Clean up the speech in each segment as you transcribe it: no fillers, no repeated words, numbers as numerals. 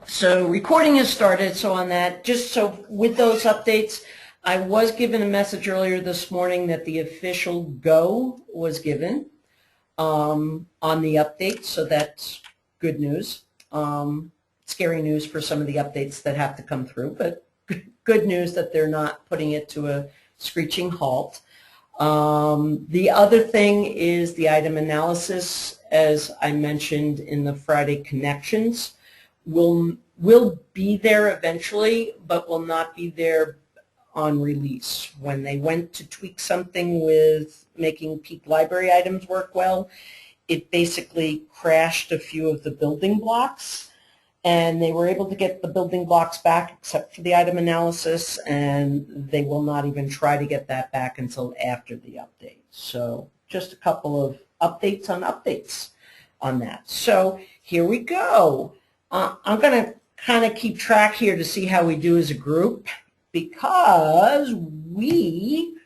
So recording has started, so on that, just so with those updates, I was given a message earlier this morning that the official go was given on the update, so that's good news. Scary news for some of the updates that have to come through, but good news that they're not putting it to a screeching halt. The other thing is the item analysis, as I mentioned in the Friday connections, will be there eventually, but will not be there on release. When they went to tweak something with making peak library items work well, it basically crashed a few of the building blocks, and they were able to get the building blocks back except for the item analysis, and they will not even try to get that back until after the update. So just a couple of updates on that. So here we go. I'm going to kind of keep track here to see how we do as a group, because we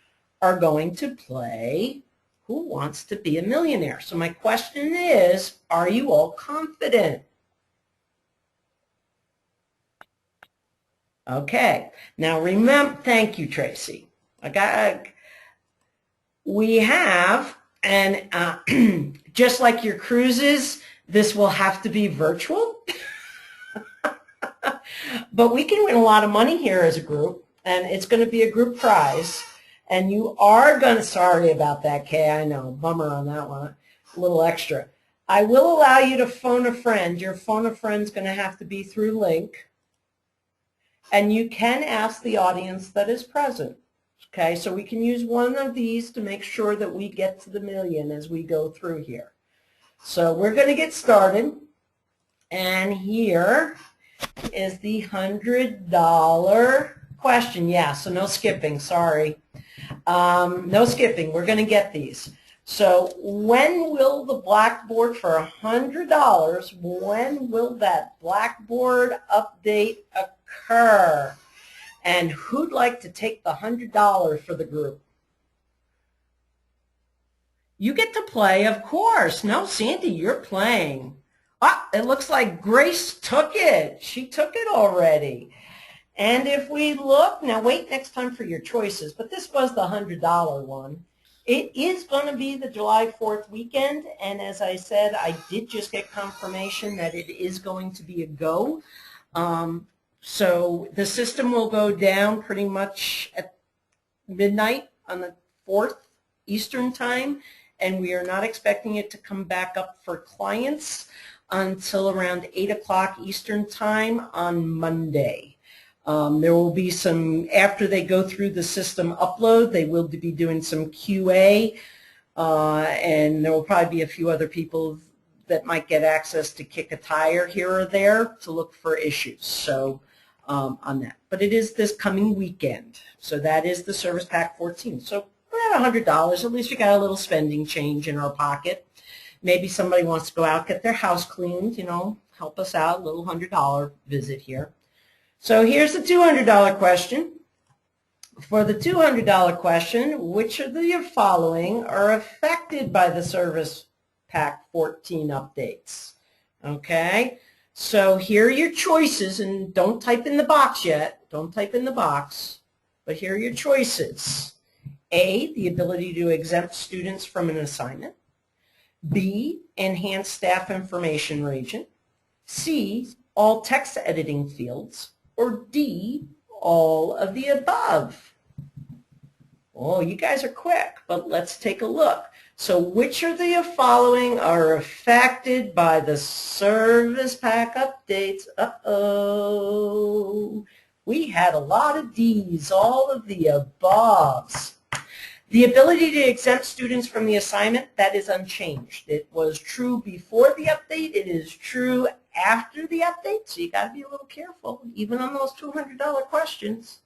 are going to play Who Wants to Be a Millionaire? So my question is, are you all confident? Okay. Now remember, thank you, Tracy. We have, and just like your cruises, this will have to be virtual. But we can win a lot of money here as a group, and it's going to be a group prize. And you are going to, sorry about that, Kay, I know, bummer on that one, a little extra. I will allow you to phone a friend. Your phone a friend's going to have to be through Link. And you can ask the audience that is present. Okay, so we can use one of these to make sure that we get to the million as we go through here. So we're going to get started. And here is the $100 question. Yeah, so no skipping, sorry. No skipping, we're going to get these. So when will the Blackboard for $100, when will that Blackboard update occur? And who'd like to take the $100 for the group? You get to play, of course. No, Sandy, you're playing. Ah, it looks like Grace took it. She took it already. And if we look, now wait next time for your choices, but this was the $100 one. It is going to be the July 4th weekend, and as I said, I did just get confirmation that it is going to be a go. So the system will go down pretty much at midnight on the 4th Eastern time, and we are not expecting it to come back up for clients until around 8 o'clock Eastern time on Monday. There will be some, after they go through the system upload, they will be doing some QA, and there will probably be a few other people that might get access to kick a tire here or there to look for issues. So on that. But it is this coming weekend. So that is the Service Pack 14. So we're at $100. At least we got a little spending change in our pocket. Maybe somebody wants to go out, get their house cleaned, you know, help us out, a little $100 visit here. So here's the $200 question. For the $200 question, which of the following are affected by the Service Pack 14 updates? Okay, so here are your choices, and don't type in the box yet. Don't type in the box, but here are your choices. A, the ability to exempt students from an assignment. B, enhanced staff information region. C, all text editing fields. Or D, all of the above. Oh, you guys are quick, but let's take a look. So which of the following are affected by the Service Pack updates? Uh-oh. We had a lot of D's, all of the aboves. The ability to exempt students from the assignment, that is unchanged. It was true before the update. It is true after the update, so you got to be a little careful, even on those $200 questions.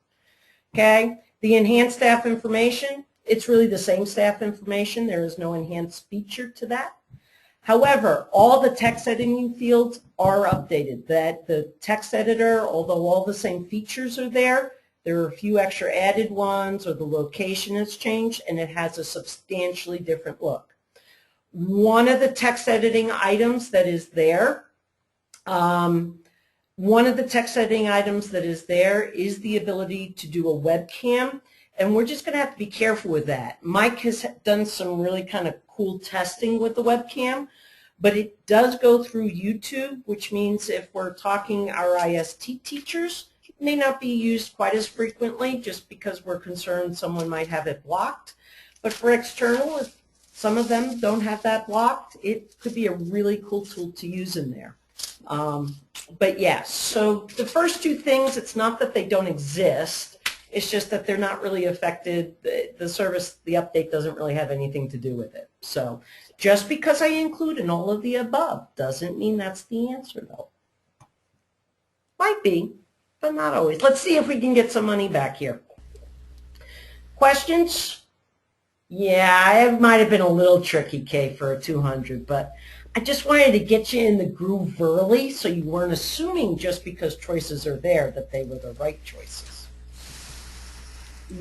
Okay, the enhanced staff information, it's really the same staff information. There is no enhanced feature to that. However, all the text editing fields are updated. That the text editor, although all the same features are there are a few extra added ones, or the location has changed, and it has a substantially different look. One of the text editing items that is there One of the text editing items that is there is the ability to do a webcam, and we're just going to have to be careful with that. Mike has done some really kind of cool testing with the webcam, but it does go through YouTube, which means if we're talking our IST teachers, it may not be used quite as frequently just because we're concerned someone might have it blocked. But for external, if some of them don't have that blocked, it could be a really cool tool to use in there. But yes, so the first two things, it's not that they don't exist, it's just that they're not really affected. The service, the update doesn't really have anything to do with it. So just because I include in all of the above doesn't mean that's the answer though. Might be, but not always. Let's see if we can get some money back here. Questions? Yeah, it might have been a little tricky, Kay, for a 200, but I just wanted to get you in the groove early so you weren't assuming just because choices are there that they were the right choices.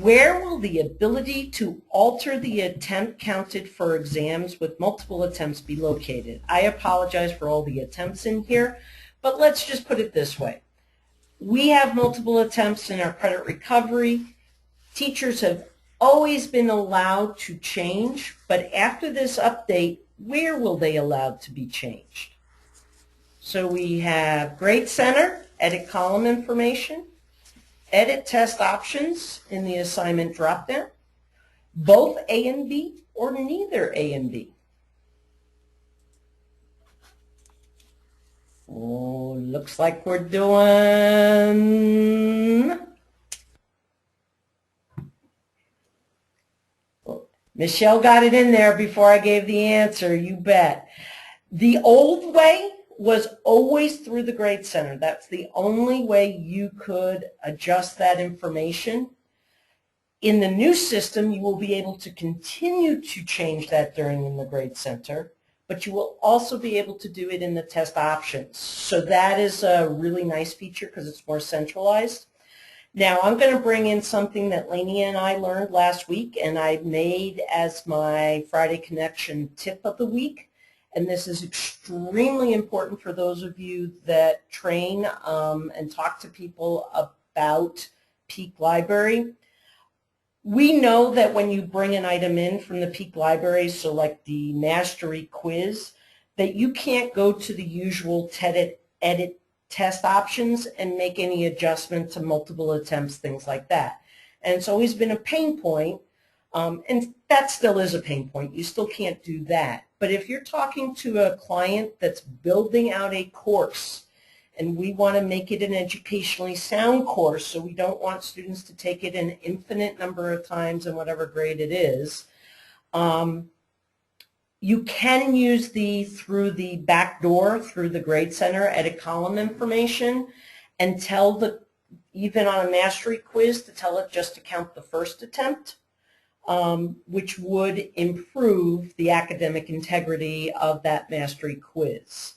Where will the ability to alter the attempt counted for exams with multiple attempts be located? I apologize for all the attempts in here, but let's just put it this way. We have multiple attempts in our credit recovery. Teachers have always been allowed to change, but after this update, where will they allowed to be changed? So we have Grade Center, edit column information, edit test options in the assignment dropdown, both A and B or neither A and B. Oh, looks like we're doing... Michelle got it in there before I gave the answer, you bet. The old way was always through the Grade Center. That's the only way you could adjust that information. In the new system, you will be able to continue to change that during the Grade Center, but you will also be able to do it in the test options. So that is a really nice feature because it's more centralized. Now, I'm going to bring in something that Lainey and I learned last week, and I made as my Friday Connection tip of the week. And this is extremely important for those of you that train and talk to people about Peak Library. We know that when you bring an item in from the Peak Library, so like the Mastery quiz, that you can't go to the usual edit test options and make any adjustment to multiple attempts, things like that. And it's always been a pain point, and that still is a pain point. You still can't do that. But if you're talking to a client that's building out a course and we want to make it an educationally sound course, so we don't want students to take it an infinite number of times in whatever grade it is, you can use through the back door, through the Grade Center, edit column information, and tell even on a Mastery quiz, to tell it just to count the first attempt, which would improve the academic integrity of that Mastery quiz.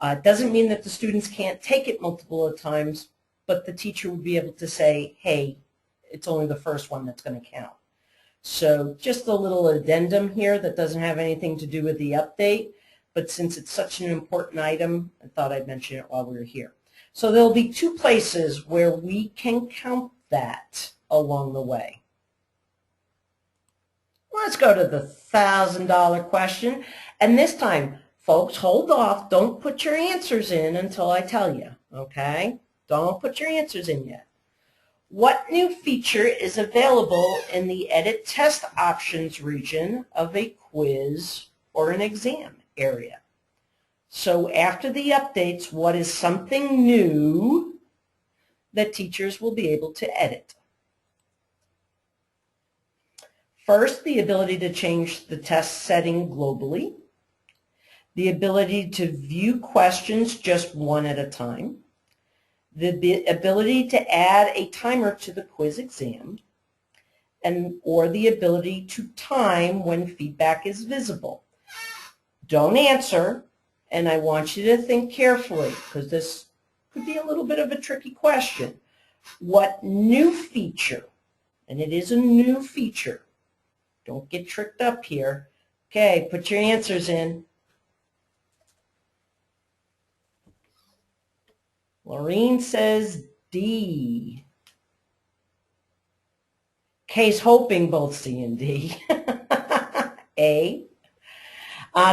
It doesn't mean that the students can't take it multiple times, but the teacher would be able to say, hey, it's only the first one that's going to count. So just a little addendum here that doesn't have anything to do with the update, but since it's such an important item, I thought I'd mention it while we were here. So there'll be two places where we can count that along the way. Let's go to the $1,000 question. And this time, folks, hold off. Don't put your answers in until I tell you, okay? Don't put your answers in yet. What new feature is available in the edit test options region of a quiz or an exam area? So after the updates, what is something new that teachers will be able to edit? First, the ability to change the test setting globally, the ability to view questions just one at a time, the ability to add a timer to the quiz exam, or the ability to time when feedback is visible. Don't answer, and I want you to think carefully because this could be a little bit of a tricky question. What new feature, and it is a new feature, don't get tricked up here. Okay, put your answers in. Laureen says D. Kay's hoping both C and D. A.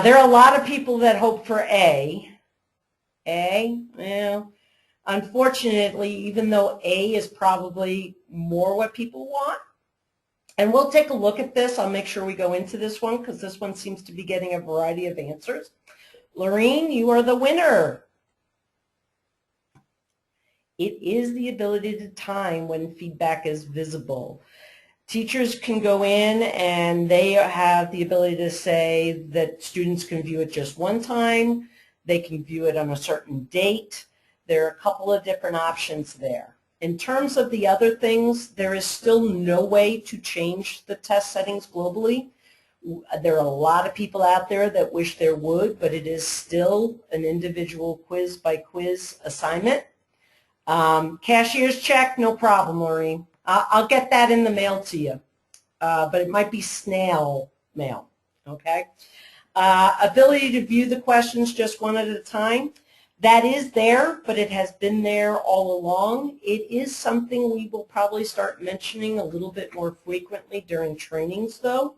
There are a lot of people that hope for A. A, well, unfortunately, even though A is probably more what people want, and we'll take a look at this. I'll make sure we go into this one because this one seems to be getting a variety of answers. Laureen, you are the winner. It is the ability to time when feedback is visible. Teachers can go in and they have the ability to say that students can view it just one time. They can view it on a certain date. There are a couple of different options there. In terms of the other things, there is still no way to change the test settings globally. There are a lot of people out there that wish there would, but it is still an individual quiz by quiz assignment. Cashier's check, no problem, Maureen. I'll get that in the mail to you, but it might be snail mail, okay? Ability to view the questions just one at a time. That is there, but it has been there all along. It is something we will probably start mentioning a little bit more frequently during trainings, though,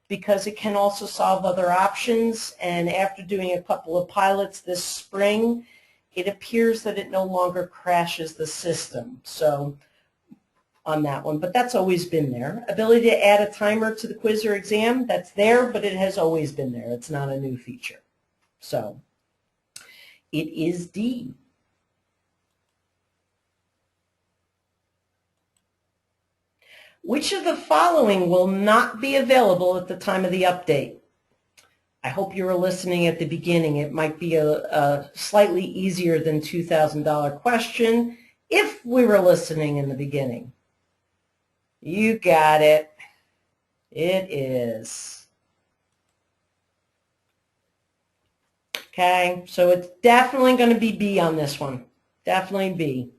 because it can also solve other options. And after doing a couple of pilots this spring, it appears that it no longer crashes the system. So on that one, but that's always been there. Ability to add a timer to the quiz or exam, that's there, but it has always been there. It's not a new feature. So it is D. Which of the following will not be available at the time of the update? I hope you were listening at the beginning. It might be a slightly easier than $2,000 question if we were listening in the beginning. You got it. It is. Okay, so it's definitely going to be B on this one. Definitely B.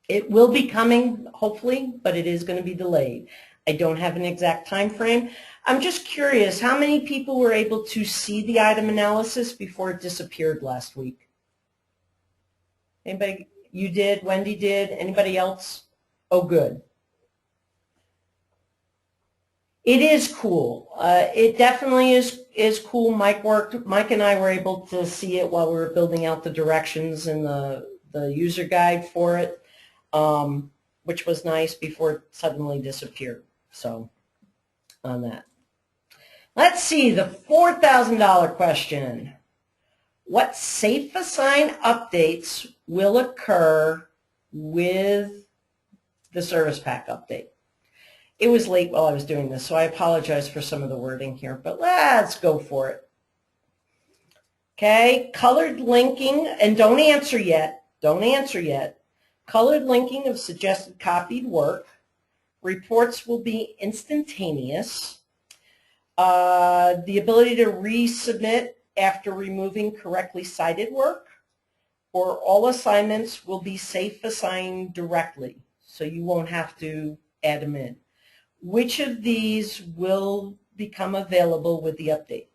It will be coming, hopefully, but it is going to be delayed. I don't have an exact time frame. I'm just curious, how many people were able to see the item analysis before it disappeared last week? Anybody? You did? Wendy did? Anybody else? Oh, good. It is cool. It definitely is cool. Mike and I were able to see it while we were building out the directions and the user guide for it, which was nice before it suddenly disappeared. So on that. Let's see, the $4,000 question. What Safe Assign updates will occur with the Service Pack update? It was late while I was doing this, so I apologize for some of the wording here, but let's go for it. Okay, colored linking, and don't answer yet. Don't answer yet. Colored linking of suggested copied work. Reports will be instantaneous. The ability to resubmit after removing correctly cited work, or all assignments will be safe assigned directly, so you won't have to add them in. Which of these will become available with the update?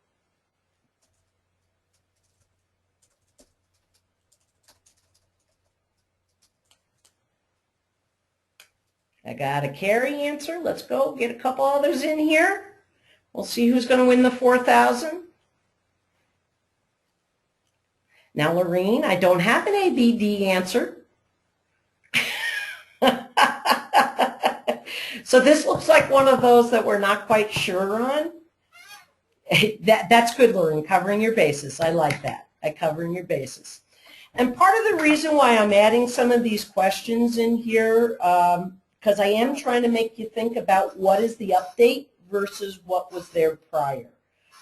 I got a Carrie answer. Let's go get a couple others in here. We'll see who's going to win the $4,000. Now, Lorene, I don't have an ABD answer. So this looks like one of those that we're not quite sure on. That's good, Lorene, covering your bases. I like that. Covering your bases. And part of the reason why I'm adding some of these questions in here, because I am trying to make you think about what is the update versus what was there prior.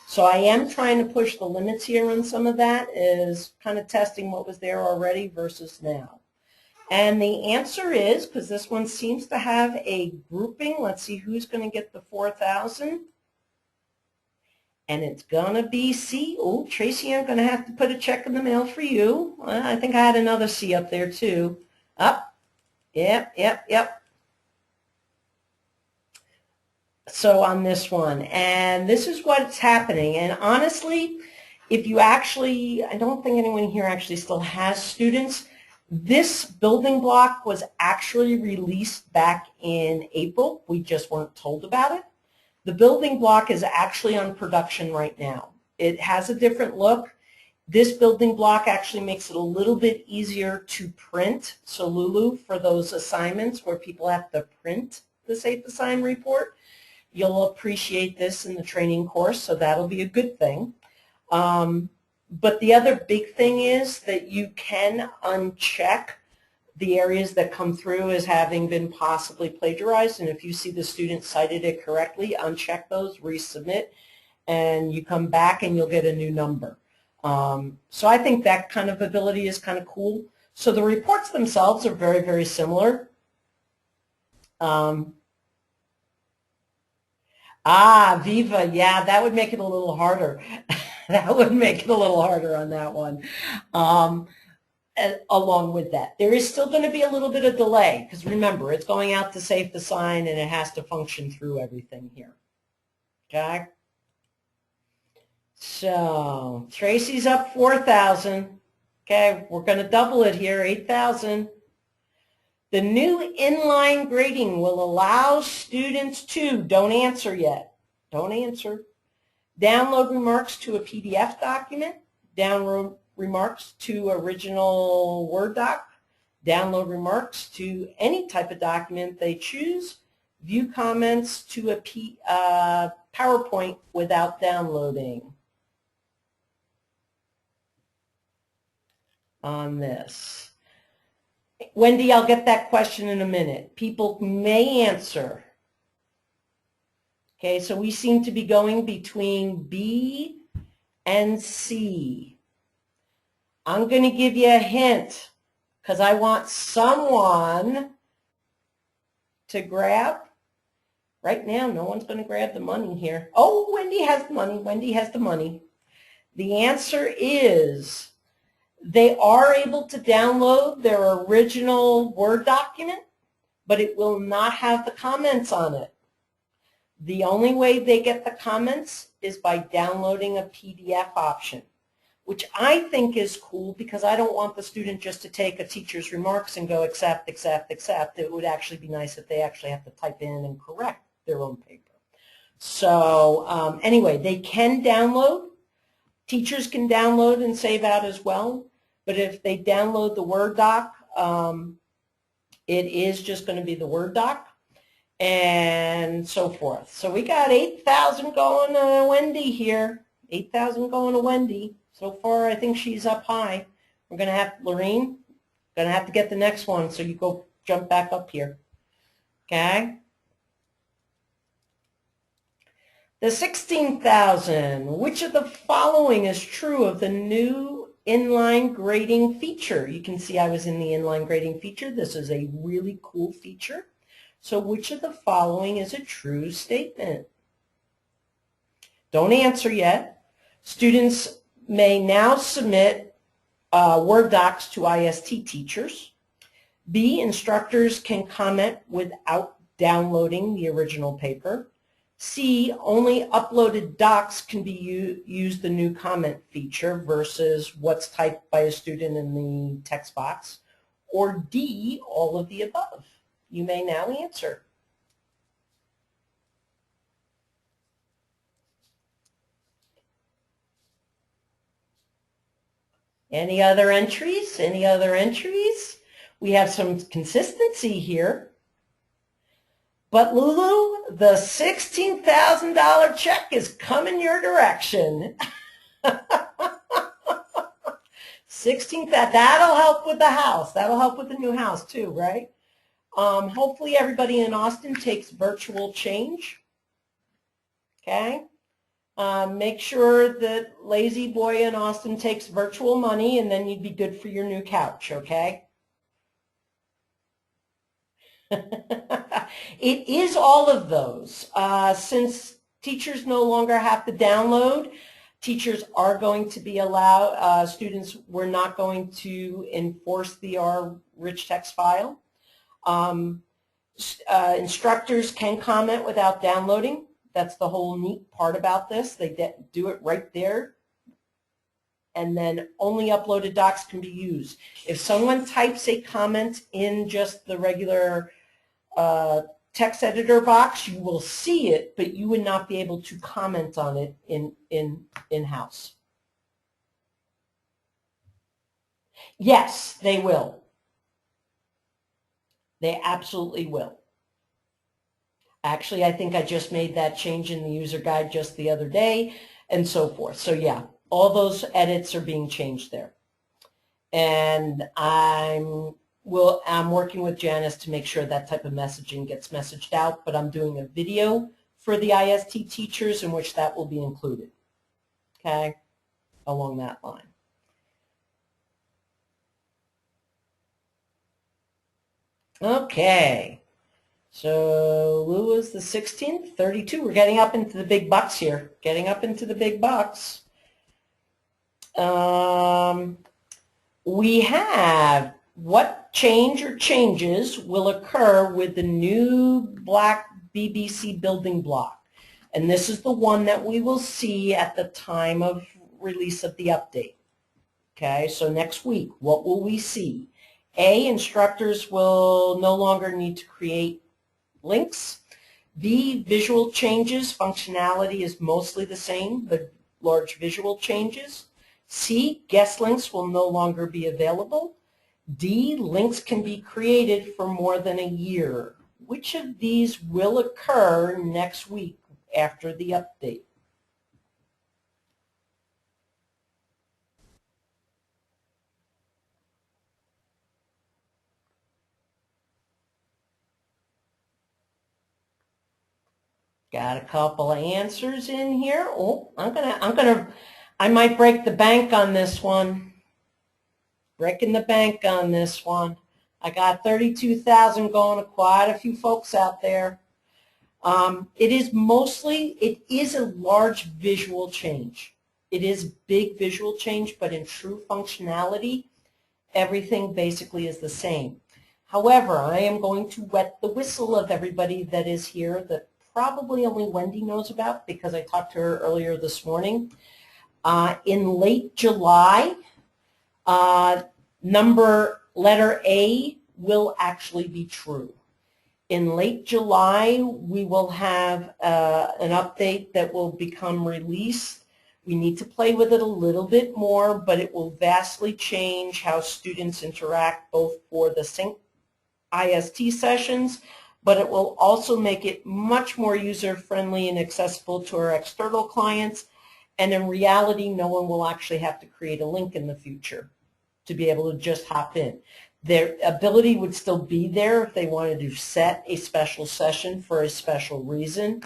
So I am trying to push the limits here on some of that, is kind of testing what was there already versus now. And the answer is, because this one seems to have a grouping, let's see who's going to get the 4,000. And it's going to be C. Oh, Tracy, I'm going to have to put a check in the mail for you. I think I had another C up there too. Up. Yep. So on this one, and this is what's happening. And honestly, if you actually, I don't think anyone here actually still has students. This building block was actually released back in April. We just weren't told about it. The building block is actually on production right now. It has a different look. This building block actually makes it a little bit easier to print. So Lulu, for those assignments where people have to print the Safe Assign report, you'll appreciate this in the training course, so that'll be a good thing. But the other big thing is that you can uncheck the areas that come through as having been possibly plagiarized, and if you see the student cited it correctly, uncheck those, resubmit, and you come back and you'll get a new number. So I think that kind of ability is kind of cool. So the reports themselves are very, very similar. Viva, yeah, that would make it a little harder. That would make it a little harder on that one. Along with that, there is still going to be a little bit of delay because remember, it's going out to Safe Assign and it has to function through everything here. Okay? So Tracy's up 4,000. Okay, we're going to double it here, 8,000. The new inline grading will allow students to, don't answer yet, don't answer, download remarks to a PDF document, download remarks to original Word doc, download remarks to any type of document they choose, view comments to a PowerPoint without downloading on this. Wendy, I'll get that question in a minute. People may answer. Okay, so we seem to be going between B and C. I'm going to give you a hint because I want someone to grab. Right now, no one's going to grab the money here. Oh, Wendy has the money. Wendy has the money. The answer is they are able to download their original Word document, but it will not have the comments on it. The only way they get the comments is by downloading a PDF option, which I think is cool because I don't want the student just to take a teacher's remarks and go accept, accept, accept. It would actually be nice if they actually have to type in and correct their own paper. So anyway, they can download. Teachers can download and save out as well. But if they download the Word doc, it is just going to be the Word doc and so forth. So we got 8,000 going to Wendy here. 8,000 going to Wendy. So far, I think she's up high. We're going to have, Lorene, going to have to get the next one. So you go jump back up here. Okay. The 16,000, which of the following is true of the new inline grading feature? You can see I was in the inline grading feature. This is a really cool feature. So which of the following is a true statement? Don't answer yet. Students may now submit Word docs to IST teachers. B, instructors can comment without downloading the original paper. C, only uploaded docs can be used the new comment feature versus what's typed by a student in the text box. Or D, all of the above. You may now answer. Any other entries? Any other entries? We have some consistency here. But Lulu, the $16,000 check is coming your direction. 16,000, that'll help with the house. That'll help with the new house too, right? Hopefully everybody in Austin takes virtual change. Okay? Make sure that Lazy Boy in Austin takes virtual money and then you'd be good for your new couch, okay? It is all of those. Since teachers no longer have to download, teachers are going to be allowed, students, we're not going to enforce the rich text file. Instructors can comment without downloading. That's the whole neat part about this. They do it right there and then only uploaded docs can be used. If someone types a comment in just the regular text editor box, you will see it, but you would not be able to comment on it in-house. Yes, they will. They absolutely will. Actually, I think I just made that change in the user guide just the other day, and so forth. So yeah, all those edits are being changed there. And I'm working with Janice to make sure that type of messaging gets messaged out, but I'm doing a video for the IST teachers in which that will be included, okay, along that line. Okay, so Lou is the 16th, 32. We're getting up into the big bucks here, getting up into the big bucks. We have what change or changes will occur with the new Black BBC building block. And this is the one that we will see at the time of release of the update. Okay, so next week, what will we see? A, instructors will no longer need to create links. B, visual changes, functionality is mostly the same, but large visual changes. C, guest links will no longer be available. D, links can be created for more than a year. Which of these will occur next week after the update? Got a couple of answers in here. Oh, I might break the bank on this one. Breaking the bank on this one. I got 32,000 going to quite a few folks out there. It is a large visual change. It is big visual change, but in true functionality, everything basically is the same. However, I am going to wet the whistle of everybody that is here that probably only Wendy knows about because I talked to her earlier this morning. In late July, letter A will actually be true. In late July, we will have an update that will become released. We need to play with it a little bit more, but it will vastly change how students interact both for the Sync IST sessions, but it will also make it much more user-friendly and accessible to our external clients. And in reality, no one will actually have to create a link in the future to be able to just hop in. Their ability would still be there if they wanted to set a special session for a special reason,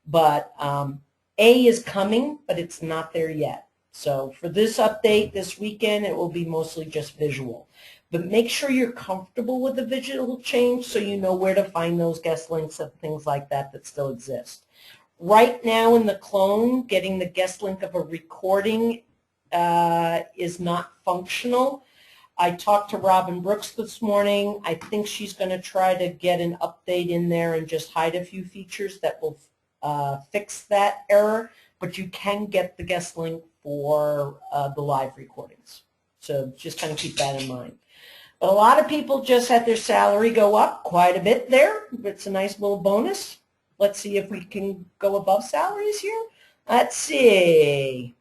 but A is coming, but it's not there yet. So for this update this weekend, it will be mostly just visual. But make sure you're comfortable with the visual change so you know where to find those guest links and things like that that still exist. Right now in the clone, getting the guest link of a recording is not functional. I talked to Robin Brooks this morning. I think she's going to try to get an update in there and just hide a few features that will fix that error, but you can get the guest link for the live recordings. So just kind of keep that in mind. But a lot of people just had their salary go up quite a bit there. It's a nice little bonus. Let's see if we can go above salaries here. Let's see.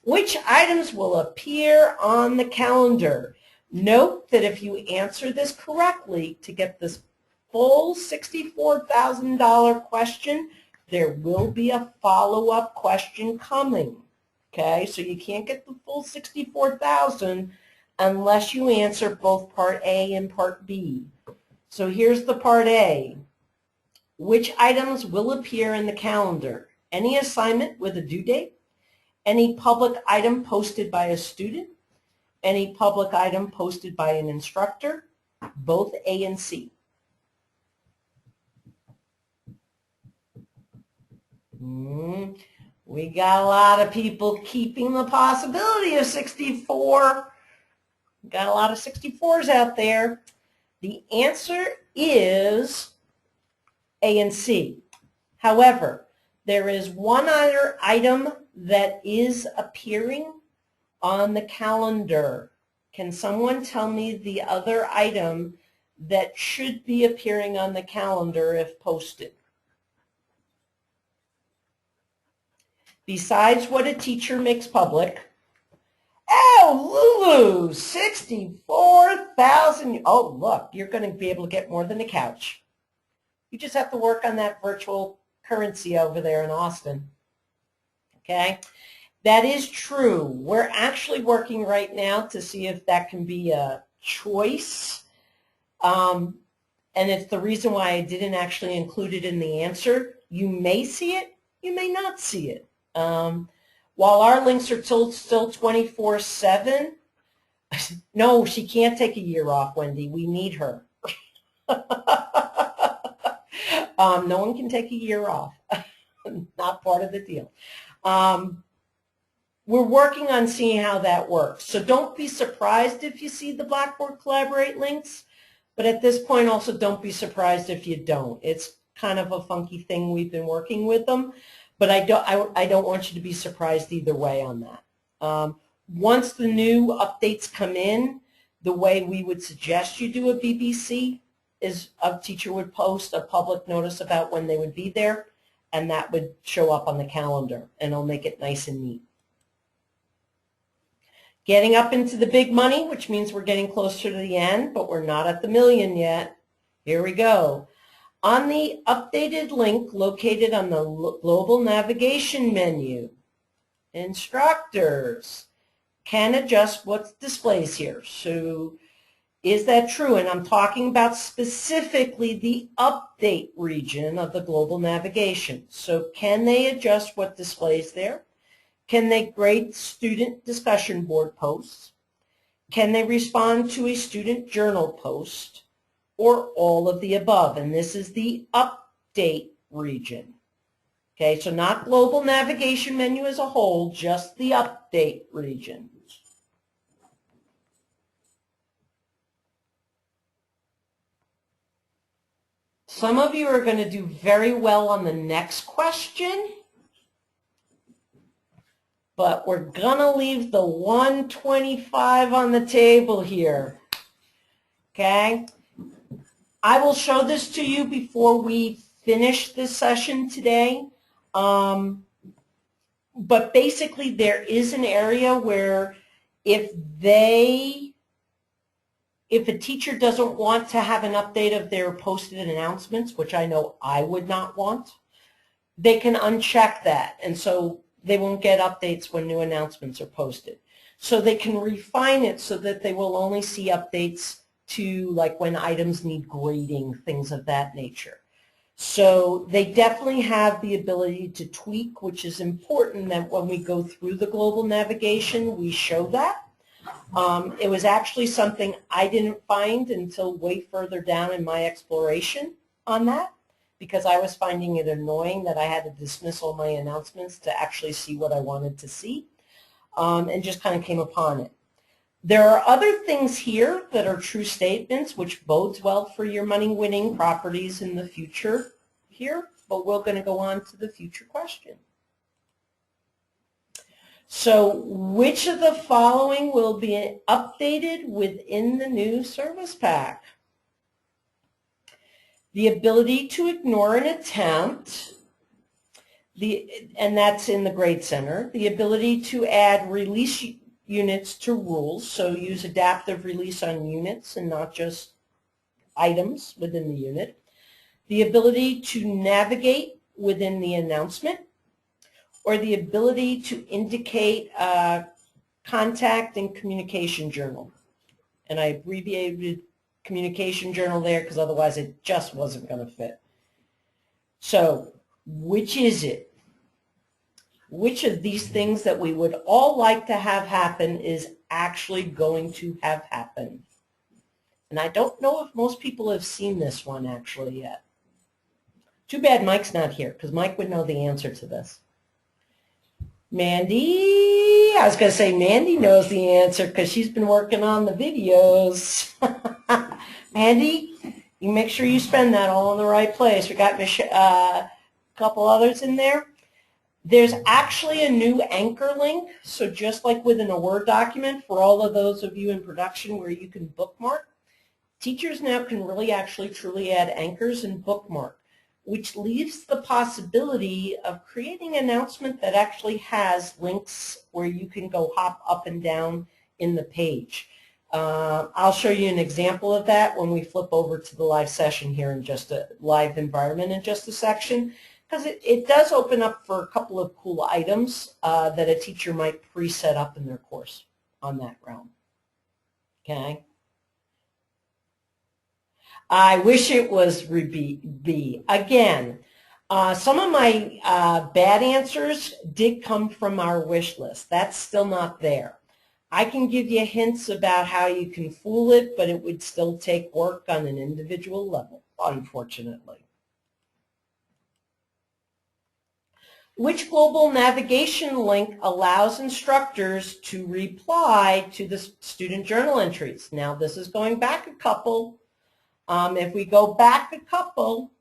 Which items will appear on the calendar? Note that if you answer this correctly, to get this full $64,000 question, there will be a follow-up question coming. Okay, so you can't get the full $64,000 unless you answer both Part A and Part B. So here's the Part A. Which items will appear in the calendar? Any assignment with a due date? Any public item posted by a student? Any public item posted by an instructor? Both A and C. We got a lot of people keeping the possibility of 64. Got a lot of 64s out there. The answer is A and C. However, there is one other item that is appearing on the calendar. Can someone tell me the other item that should be appearing on the calendar if posted? Besides what a teacher makes public. Oh, Lulu, 64,000. Oh, look, you're going to be able to get more than a couch. You just have to work on that virtual currency over there in Austin. Okay? That is true. We're actually working right now to see if that can be a choice. And it's the reason why I didn't actually include it in the answer. You may see it, you may not see it. While our links are still 24/7, no, she can't take a year off, Wendy. We need her. No one can take a year off. Not part of the deal. We're working on seeing how that works. So don't be surprised if you see the Blackboard Collaborate links, but at this point also don't be surprised if you don't. It's kind of a funky thing. We've been working with them, but I don't want you to be surprised either way on that. Once the new updates come in, the way we would suggest you do a BBC is a teacher would post a public notice about when they would be there, and that would show up on the calendar, and it'll make it nice and neat. Getting up into the big money, which means we're getting closer to the end, but we're not at the million yet. Here we go. On the updated link located on the Global Navigation menu, instructors can adjust what displays here. So is that true? And I'm talking about specifically the update region of the Global Navigation. So can they adjust what displays there? Can they grade student discussion board posts? Can they respond to a student journal post? Or all of the above? And this is the update region. Okay, so not Global Navigation menu as a whole, just the update region. Some of you are going to do very well on the next question, but we're going to leave the 125 on the table here. Okay? I will show this to you before we finish this session today. But basically there is an area where if a teacher doesn't want to have an update of their posted announcements, which I know I would not want, they can uncheck that. And so they won't get updates when new announcements are posted. So they can refine it so that they will only see updates to like when items need grading, things of that nature. So they definitely have the ability to tweak, which is important that when we go through the global navigation, we show that. It was actually something I didn't find until way further down in my exploration on that, because I was finding it annoying that I had to dismiss all my announcements to actually see what I wanted to see, and just kind of came upon it. There are other things here that are true statements, which bodes well for your money-winning properties in the future here, but we're going to go on to the future question. So which of the following will be updated within the new service pack? The ability to ignore an attempt, and that's in the Grade Center. The ability to add release units to rules, so use adaptive release on units and not just items within the unit. The ability to navigate within the announcement, or the ability to indicate contact and communication journal. And I abbreviated communication journal there because otherwise it just wasn't going to fit. So which is it? Which of these things that we would all like to have happen is actually going to have happened? And I don't know if most people have seen this one actually yet. Too bad Mike's not here, because Mike would know the answer to this. Mandy, I was going to say Mandy knows the answer because she's been working on the videos. Mandy, you make sure you spend that all in the right place. We got a couple others in there. There's actually a new anchor link, so just like within a Word document, for all of those of you in production where you can bookmark, teachers now can really actually truly add anchors and bookmark, which leaves the possibility of creating an announcement that actually has links where you can go hop up and down in the page. I'll show you an example of that when we flip over to the live session here in just a live environment in just a section, because it does open up for a couple of cool items that a teacher might pre-set up in their course on that realm. Okay. I wish it was B. Again, some of my bad answers did come from our wish list. That's still not there. I can give you hints about how you can fool it, but it would still take work on an individual level, unfortunately. Which global navigation link allows instructors to reply to the student journal entries? Now, this is going back a couple. If we go back a couple,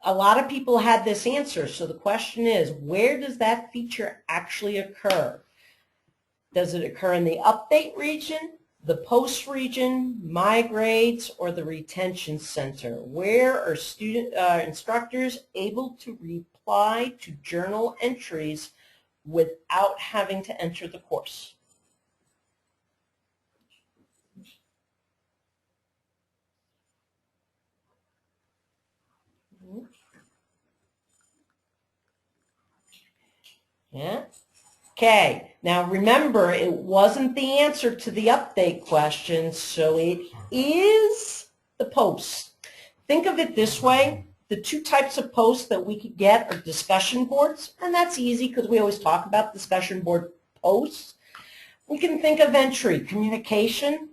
a lot of people had this answer. So the question is, where does that feature actually occur? Does it occur in the update region, the post region, my grades, or the retention center? Where are instructors able to reply to journal entries without having to enter the course? Yeah. Okay, now remember, it wasn't the answer to the update question, so it is the posts. Think of it this way. The two types of posts that we could get are discussion boards, and that's easy because we always talk about discussion board posts. We can think of entry, communication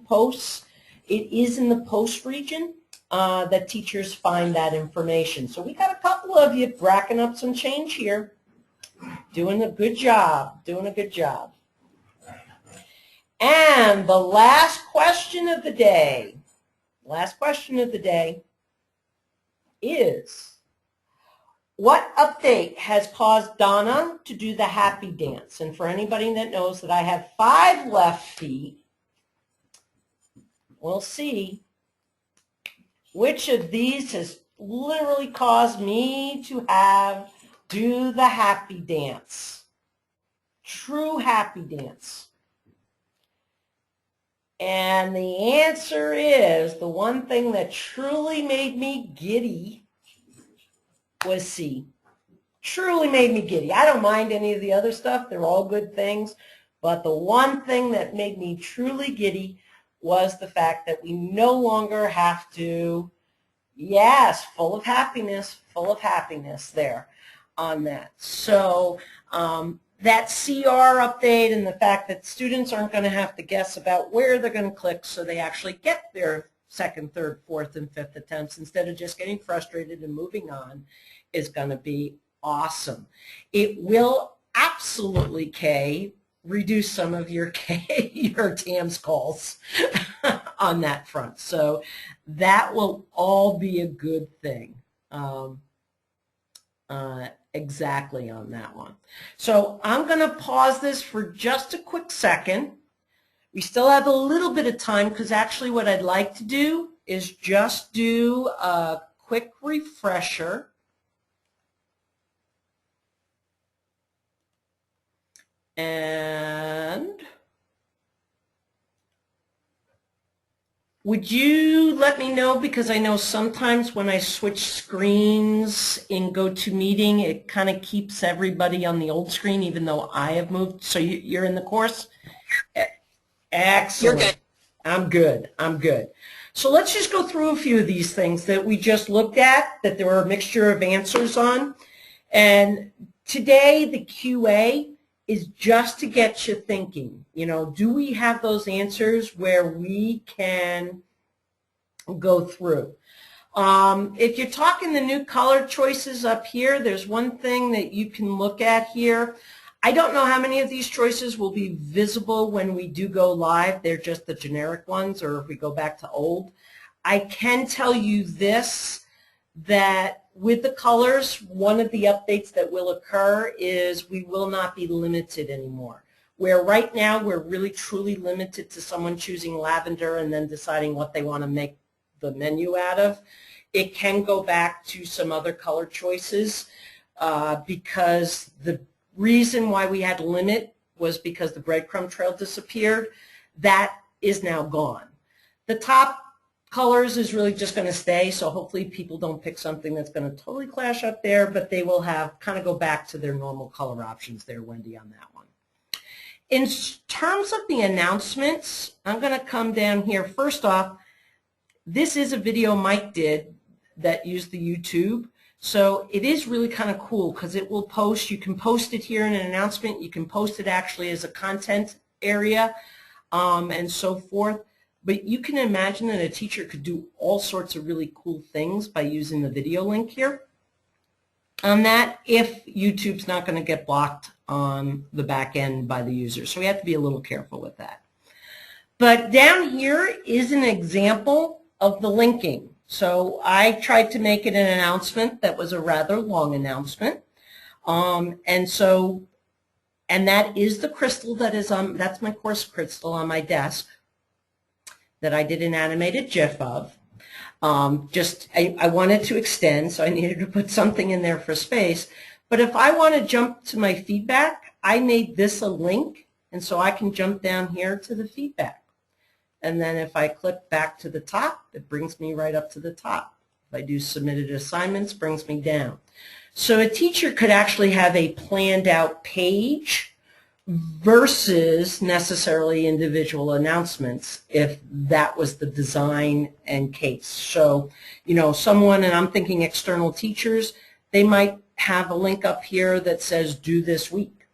posts. It is in the post region that teachers find that information. So we got a couple of you racking up some change here. Doing a good job, doing a good job. And the last question of the day is, what update has caused Donna to do the happy dance? And for anybody that knows that I have 5 left feet, we'll see which of these has literally caused me to do the happy dance. True happy dance. And the answer is, the one thing that truly made me giddy was C. Truly made me giddy. I don't mind any of the other stuff. They're all good things. But the one thing that made me truly giddy was the fact that we no longer have to, yes, full of happiness there on that. So that CR update and the fact that students aren't going to have to guess about where they're going to click, so they actually get their second, third, fourth, and fifth attempts instead of just getting frustrated and moving on, is going to be awesome. It will absolutely, Kay, reduce some of your TAMS calls on that front. So that will all be a good thing. Exactly on that one. So I'm going to pause this for just a quick second. We still have a little bit of time because actually what I'd like to do is just do a quick refresher. And would you let me know, because I know sometimes when I switch screens in GoToMeeting, it kind of keeps everybody on the old screen, even though I have moved. So you're in the course? Excellent. You're good. I'm good. I'm good. So let's just go through a few of these things that we just looked at, that there were a mixture of answers on. And today the QA is just to get you thinking, you know, do we have those answers where we can go through? If you're talking the new color choices up here, there's one thing that you can look at here. I don't know how many of these choices will be visible when we do go live. They're just the generic ones, or if we go back to old. I can tell you this, that with the colors, one of the updates that will occur is we will not be limited anymore. Where right now we're really truly limited to someone choosing lavender and then deciding what they want to make the menu out of, it can go back to some other color choices because the reason why we had limit was because the breadcrumb trail disappeared. That is now gone. The top colors is really just going to stay, so hopefully people don't pick something that's going to totally clash up there, but they will have kind of go back to their normal color options there, Wendy, on that one. In terms of the announcements, I'm going to come down here. First off, this is a video Mike did that used the YouTube, so it is really kind of cool because it will post. You can post it here in an announcement. You can post it actually as a content area and so forth. But you can imagine that a teacher could do all sorts of really cool things by using the video link here on that if YouTube's not going to get blocked on the back end by the user. So we have to be a little careful with that. But down here is an example of the linking. So I tried to make it an announcement that was a rather long announcement. And that is the crystal that is on, that's my course crystal on my desk that I did an animated GIF of. I wanted to extend, so I needed to put something in there for space. But if I want to jump to my feedback, I made this a link, and so I can jump down here to the feedback. And then if I click back to the top, it brings me right up to the top. If I do submitted assignments, brings me down. So a teacher could actually have a planned out page versus necessarily individual announcements if that was the design and case. So, you know, someone, and I'm thinking external teachers, they might have a link up here that says do this week,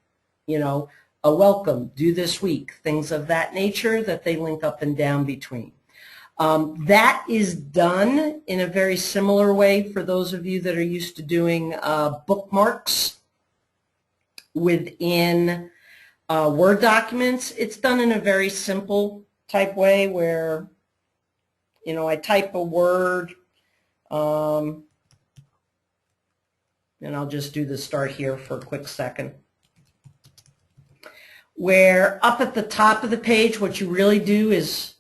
you know, a welcome, do this week, things of that nature that they link up and down between. That is done in a very similar way for those of you that are used to doing bookmarks within Word documents. It's done in a very simple type way where, you know, I type a word, and I'll just do the start here for a quick second. Where up at the top of the page, what you really do is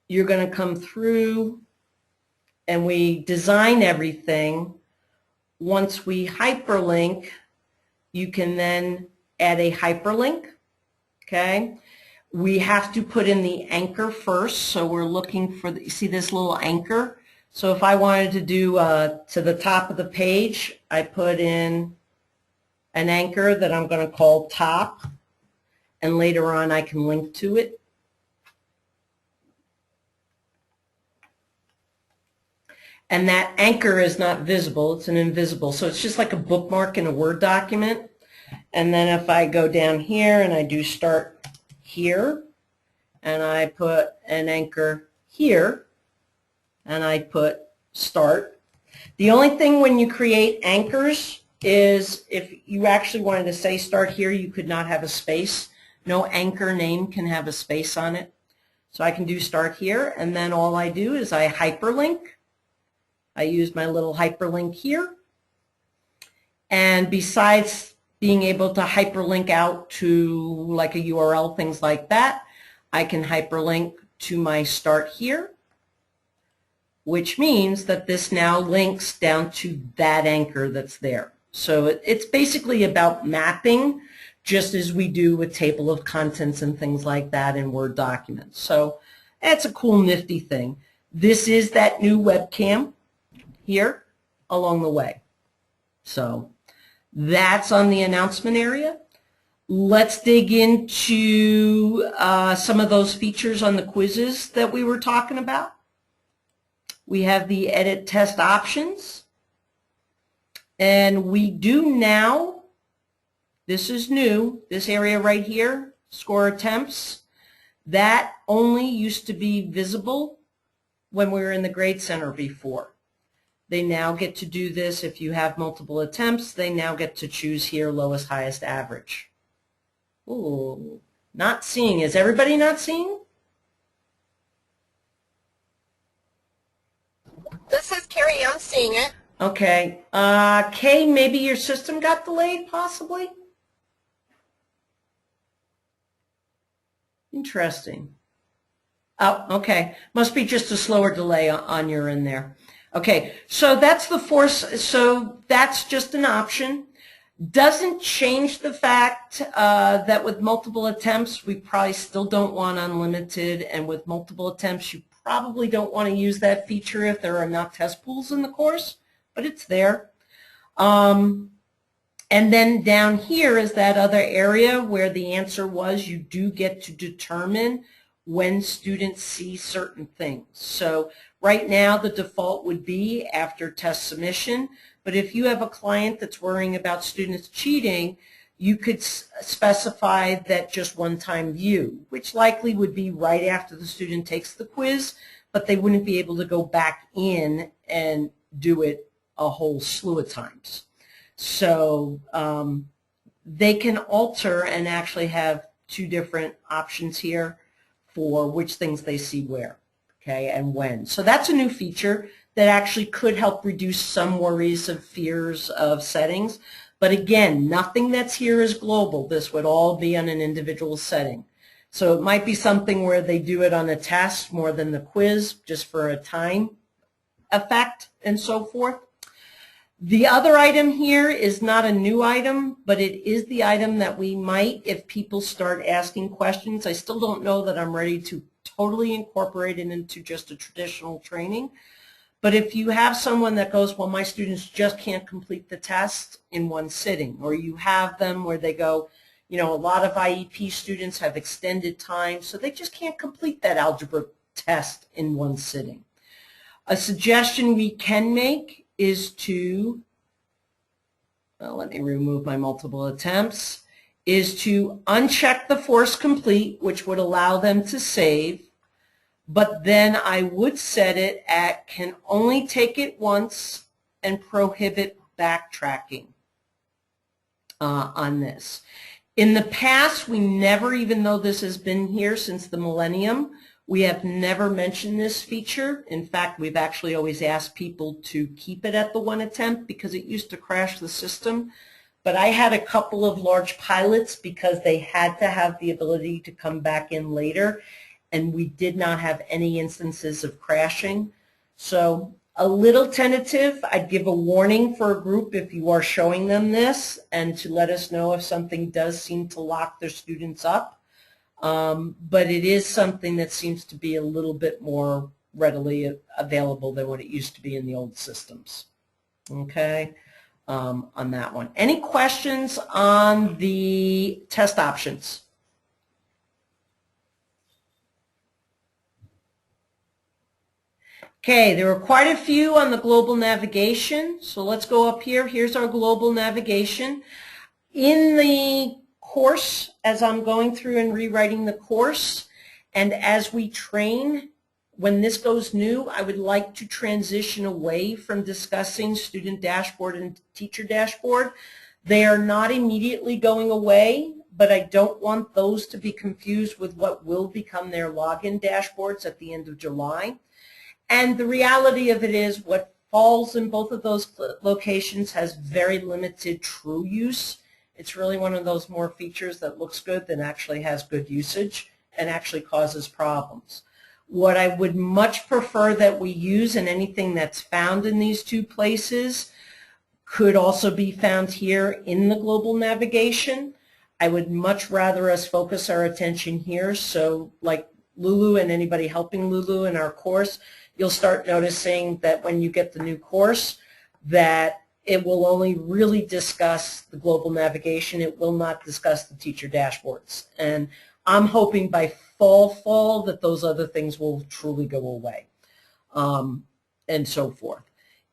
you're going to come through and we design everything. Once we hyperlink, you can then add a hyperlink, okay? We have to put in the anchor first, so we're looking for, you see this little anchor? So if I wanted to do to the top of the page, I put in an anchor that I'm going to call top, and later on I can link to it. And that anchor is not visible, it's an invisible. So it's just like a bookmark in a Word document. And then if I go down here and I do start here, and I put an anchor here, and I put start. The only thing when you create anchors is if you actually wanted to say start here, you could not have a space. No anchor name can have a space on it. So I can do start here, and then all I do is I hyperlink. I use my little hyperlink here, and besides being able to hyperlink out to like a URL, things like that, I can hyperlink to my start here, which means that this now links down to that anchor that's there. So it's basically about mapping, just as we do with table of contents and things like that in Word documents. So it's a cool, nifty thing. This is that new webcam here along the way. So that's on the announcement area. Let's dig into some of those features on the quizzes that we were talking about. We have the edit test options, and we do now, this is new, this area right here, score attempts, that only used to be visible when we were in the Grade Center before. They now get to do this if you have multiple attempts. They now get to choose here lowest, highest, average. Ooh, not seeing. Is everybody not seeing? This is Carrie. I'm seeing it. Okay. Kay, maybe your system got delayed, possibly? Interesting. Oh, okay. Must be just a slower delay on your end there. Okay, so that's the force. So that's just an option. Doesn't change the fact that with multiple attempts, we probably still don't want unlimited, and with multiple attempts, you probably don't want to use that feature if there are not test pools in the course, but it's there. And then down here is that other area where the answer was you do get to determine when students see certain things. So right now the default would be after test submission, but if you have a client that's worrying about students cheating, you could specify that just one-time view, which likely would be right after the student takes the quiz, but they wouldn't be able to go back in and do it a whole slew of times. So they can alter and actually have two different options here for which things they see where, okay, and when. So that's a new feature that actually could help reduce some worries of fears of settings. But again, nothing that's here is global. This would all be on an individual setting. So it might be something where they do it on a test more than the quiz, just for a time effect and so forth. The other item here is not a new item, but it is the item that we might, if people start asking questions. I still don't know that I'm ready to totally incorporate it into just a traditional training. But if you have someone that goes, well, my students just can't complete the test in one sitting, or you have them where they go, you know, a lot of IEP students have extended time, so they just can't complete that algebra test in one sitting. A suggestion we can make is to, well, let me remove my multiple attempts, is to uncheck the force complete, which would allow them to save, but then I would set it at can only take it once and prohibit backtracking on this. In the past, we never, even though this has been here since the millennium, we have never mentioned this feature. In fact, we've actually always asked people to keep it at the one attempt because it used to crash the system. But I had a couple of large pilots because they had to have the ability to come back in later, and we did not have any instances of crashing. So a little tentative. I'd give a warning for a group if you are showing them this, and to let us know if something does seem to lock their students up. But it is something that seems to be a little bit more readily available than what it used to be in the old systems. Okay, on that one. Any questions on the test options? Okay, there are quite a few on the global navigation. So let's go up here. Here's our global navigation. In the course, as I'm going through and rewriting the course, and as we train, when this goes new, I would like to transition away from discussing student dashboard and teacher dashboard. They are not immediately going away, but I don't want those to be confused with what will become their login dashboards at the end of July. And the reality of it is what falls in both of those locations has very limited true use. It's really one of those more features that looks good than actually has good usage and actually causes problems. What I would much prefer that we use, and anything that's found in these two places could also be found here in the global navigation. I would much rather us focus our attention here. So like Lulu and anybody helping Lulu in our course, you'll start noticing that when you get the new course that it will only really discuss the global navigation. It will not discuss the teacher dashboards. And I'm hoping by fall that those other things will truly go away, and so forth.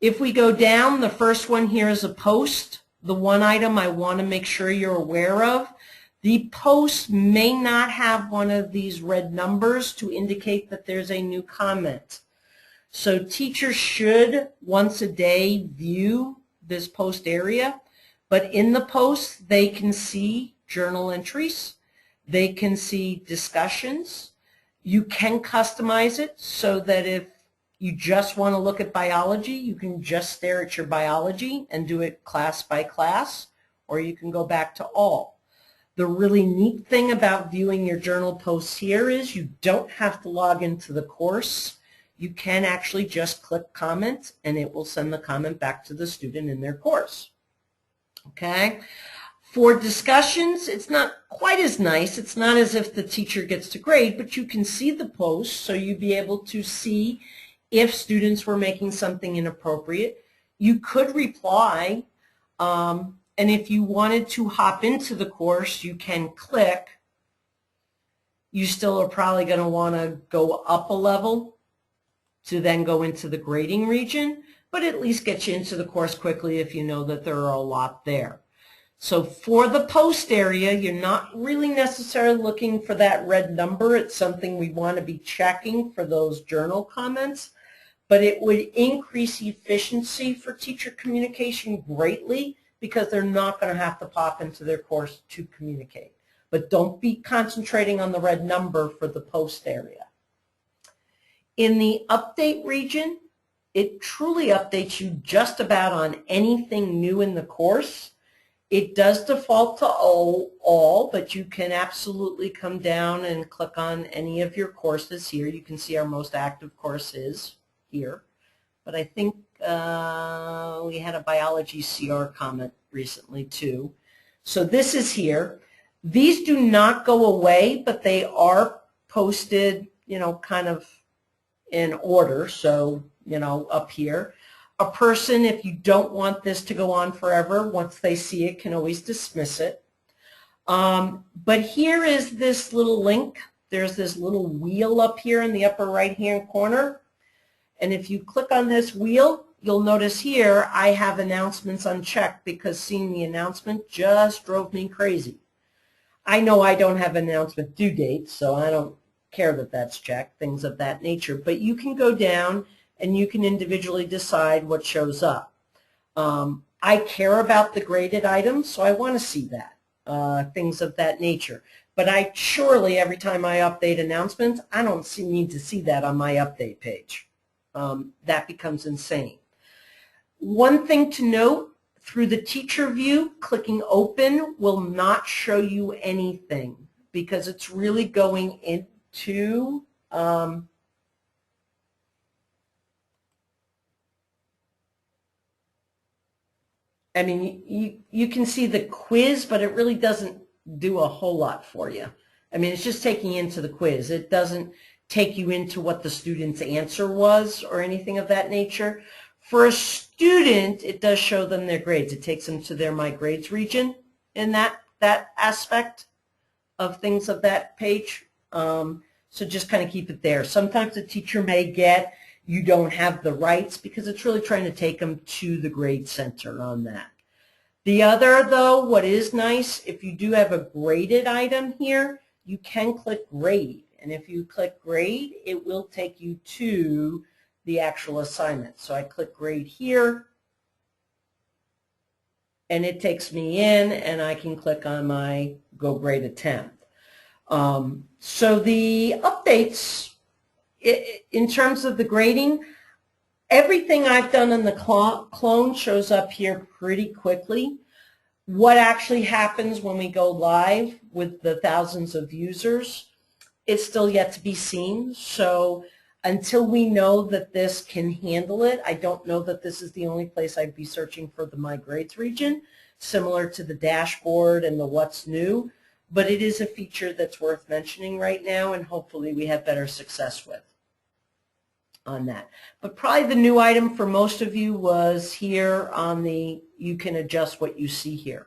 If we go down, the first one here is a post. The one item I want to make sure you're aware of, the post may not have one of these red numbers to indicate that there's a new comment. So teachers should once a day view this post area, but in the post they can see journal entries, they can see discussions. You can customize it so that if you just want to look at biology, you can just stare at your biology and do it class by class, or you can go back to all. The really neat thing about viewing your journal posts here is you don't have to log into the course. You can actually just click comment and it will send the comment back to the student in their course. Okay? For discussions, it's not quite as nice. It's not as if the teacher gets to grade, but you can see the post, so you'd be able to see if students were making something inappropriate. You could reply, and if you wanted to hop into the course, you can click. You still are probably going to want to go up a level to then go into the grading region, but at least get you into the course quickly if you know that there are a lot there. So for the post area, you're not really necessarily looking for that red number. It's something we want to be checking for those journal comments, but it would increase efficiency for teacher communication greatly because they're not going to have to pop into their course to communicate. But don't be concentrating on the red number for the post area. In the update region, it truly updates you just about on anything new in the course. It does default to all, but you can absolutely come down and click on any of your courses here. You can see our most active course is here. But I think we had a biology CR comment recently too. So this is here. These do not go away, but they are posted, kind of in order. So, up here. A person, if you don't want this to go on forever, once they see it, can always dismiss it. But here is this little link. There's this little wheel up here in the upper right-hand corner. And if you click on this wheel, you'll notice here I have announcements unchecked because seeing the announcement just drove me crazy. I know I don't have announcement due dates, so I don't care that that's checked, things of that nature. But you can go down and you can individually decide what shows up. I care about the graded items, so I want to see that, things of that nature. But I surely, every time I update announcements, I don't need to see that on my update page. That becomes insane. One thing to note, through the teacher view, clicking open will not show you anything because it's really going into I mean, you can see the quiz, but it really doesn't do a whole lot for you. I mean, it's just taking you into the quiz. It doesn't take you into what the student's answer was or anything of that nature. For a student, it does show them their grades. It takes them to their My Grades region in that aspect of things of that page. So just kind of keep it there. Sometimes the teacher may get you don't have the rights because it's really trying to take them to the grade center on that. The other, though, what is nice, if you do have a graded item here, you can click grade. And if you click grade, it will take you to the actual assignment. So I click grade here, and it takes me in, and I can click on my Go Grade Attempt. So the updates, in terms of the grading, everything I've done in the clone shows up here pretty quickly. What actually happens when we go live with the thousands of users, it's still yet to be seen. So until we know that this can handle it, I don't know that this is the only place I'd be searching for the My Grades region, similar to the dashboard and the What's New. But it is a feature that's worth mentioning right now, and hopefully we have better success with on that. But probably the new item for most of you was here on the, you can adjust what you see here.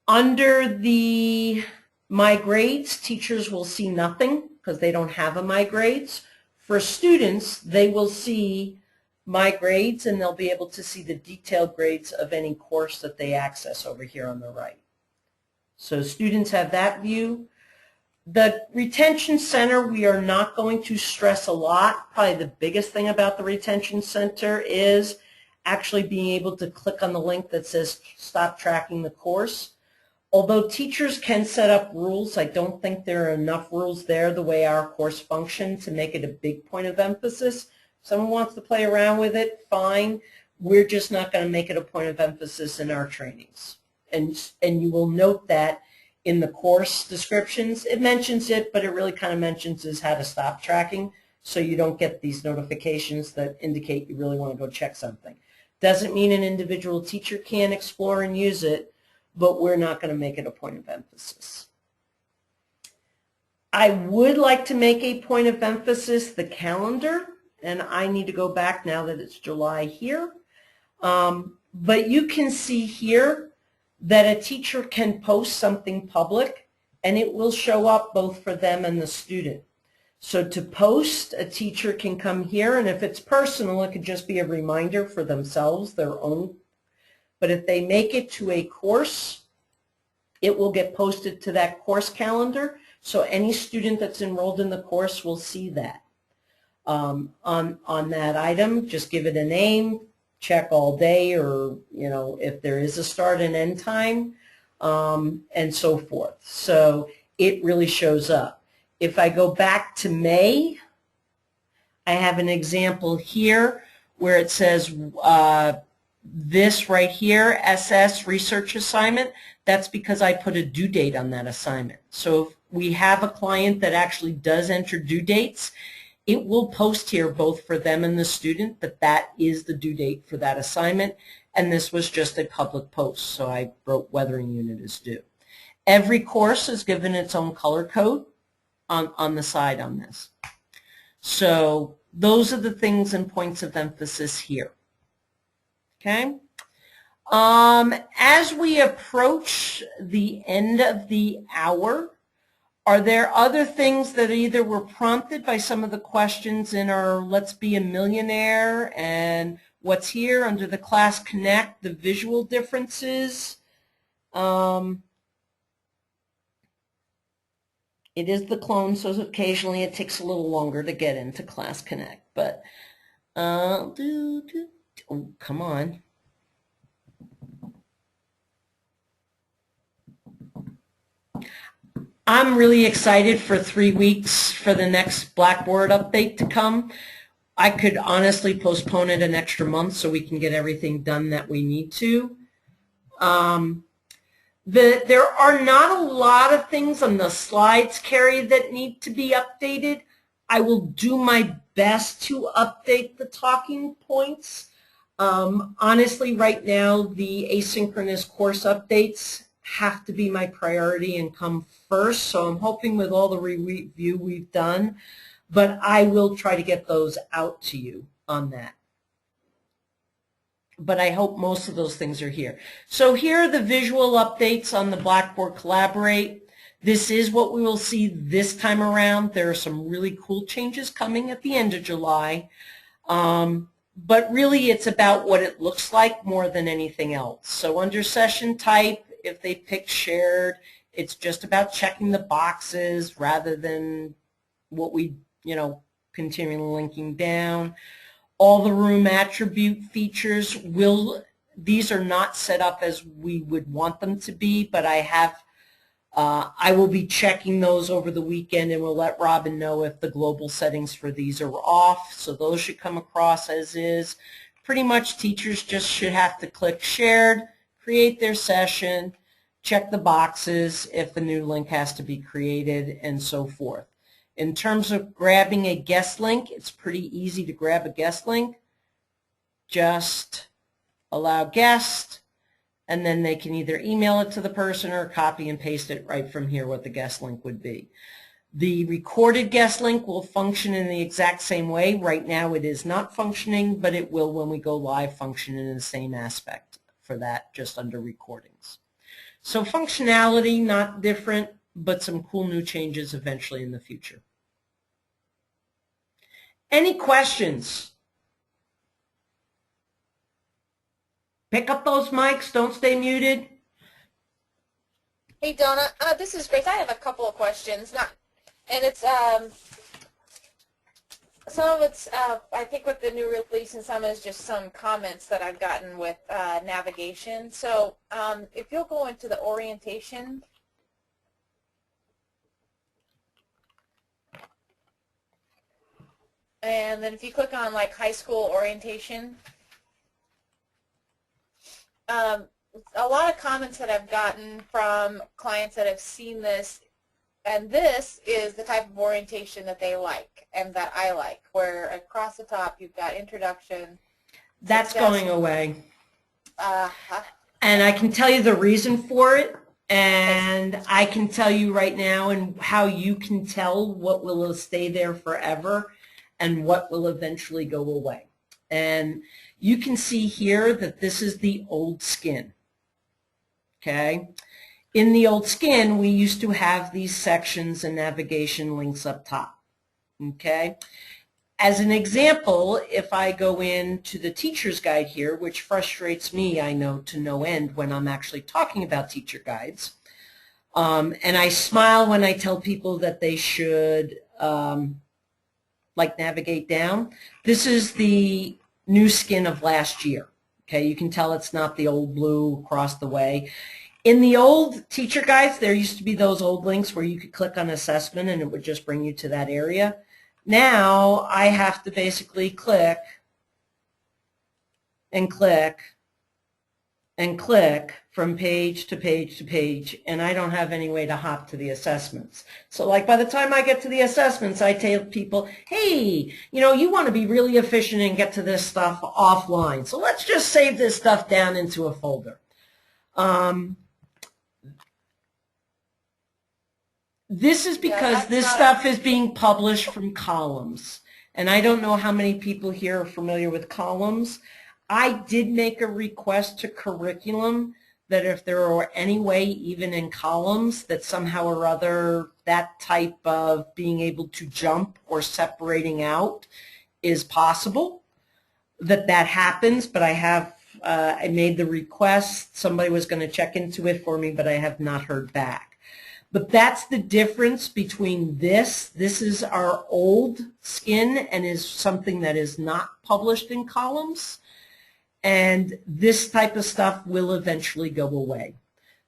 Under the My Grades, teachers will see nothing because they don't have a My Grades. For students, they will see My Grades, and they'll be able to see the detailed grades of any course that they access over here on the right. So students have that view. The Retention Center, we are not going to stress a lot. Probably the biggest thing about the Retention Center is actually being able to click on the link that says Stop Tracking the Course. Although teachers can set up rules, I don't think there are enough rules there the way our course functions to make it a big point of emphasis. Someone wants to play around with it, fine. We're just not going to make it a point of emphasis in our trainings. And you will note that in the course descriptions. It mentions it, but it really kind of mentions is how to stop tracking so you don't get these notifications that indicate you really want to go check something. Doesn't mean an individual teacher can't explore and use it, but we're not going to make it a point of emphasis. I would like to make a point of emphasis the calendar, and I need to go back now that it's July here. But you can see here that a teacher can post something public, and it will show up both for them and the student. So to post, a teacher can come here, and if it's personal, it could just be a reminder for themselves, their own. But if they make it to a course, it will get posted to that course calendar, so any student that's enrolled in the course will see that. On that item, just give it a name, check all day, or if there is a start and end time, and so forth. So it really shows up. If I go back to May, I have an example here where it says this right here, SS research assignment. That's because I put a due date on that assignment. So if we have a client that actually does enter due dates, it will post here both for them and the student that that is the due date for that assignment, and this was just a public post, so I wrote weathering unit is due. Every course is given its own color code on the side on this. So those are the things and points of emphasis here. Okay? As we approach the end of the hour, are there other things that either were prompted by some of the questions in our Let's Be a Millionaire and what's here under the Class Connect, the visual differences? It is the clone, so occasionally it takes a little longer to get into Class Connect. But, oh, come on. I'm really excited for 3 weeks for the next Blackboard update to come. I could honestly postpone it an extra month so we can get everything done that we need to. There are not a lot of things on the slides, Carrie, that need to be updated. I will do my best to update the talking points. Honestly, right now, the asynchronous course updates have to be my priority and come first, so I'm hoping with all the review we've done, but I will try to get those out to you on that. But I hope most of those things are here. So here are the visual updates on the Blackboard Collaborate. This is what we will see this time around. There are some really cool changes coming at the end of July. But really it's about what it looks like more than anything else. So under session type, if they pick shared, it's just about checking the boxes rather than what we, continually linking down. All the room attribute features these are not set up as we would want them to be, but I will be checking those over the weekend, and we'll let Robin know if the global settings for these are off. So those should come across as is. Pretty much teachers just should have to click shared, create their session, check the boxes if a new link has to be created, and so forth. In terms of grabbing a guest link, it's pretty easy to grab a guest link. Just allow guest, and then they can either email it to the person or copy and paste it right from here what the guest link would be. The recorded guest link will function in the exact same way. Right now it is not functioning, but it will when we go live function in the same aspect for that, just under recordings. So functionality, not different, but some cool new changes eventually in the future. Any questions? Pick up those mics, don't stay muted. Hey Donna, this is Grace. I have a couple of questions. And it's Some of it's, I think with the new release, and some is just some comments that I've gotten with navigation. So if you'll go into the orientation, and then if you click on like high school orientation, a lot of comments that I've gotten from clients that have seen this, and this is the type of orientation that they like and that I like, where across the top you've got introduction. That's going away. Uh-huh. And I can tell you the reason for it, and I can tell you right now and how you can tell what will stay there forever and what will eventually go away. And you can see here that this is the old skin. Okay? In the old skin, we used to have these sections and navigation links up top. Okay? As an example, if I go into the teacher's guide here, which frustrates me, I know, to no end when I'm actually talking about teacher guides, and I smile when I tell people that they should like navigate down. This is the new skin of last year. Okay, you can tell it's not the old blue across the way. In the old teacher guides, there used to be those old links where you could click on assessment and it would just bring you to that area. Now I have to basically click and click and click from page to page to page, and I don't have any way to hop to the assessments. So like by the time I get to the assessments, I tell people, hey, you know, you want to be really efficient and get to this stuff offline. So let's just save this stuff down into a folder. This is because this stuff is being published from columns. And I don't know how many people here are familiar with columns. I did make a request to curriculum that if there were any way, even in columns, that somehow or other that type of being able to jump or separating out is possible, that happens. But I made the request. Somebody was going to check into it for me, but I have not heard back. But that's the difference between this. This is our old skin and is something that is not published in columns. And this type of stuff will eventually go away.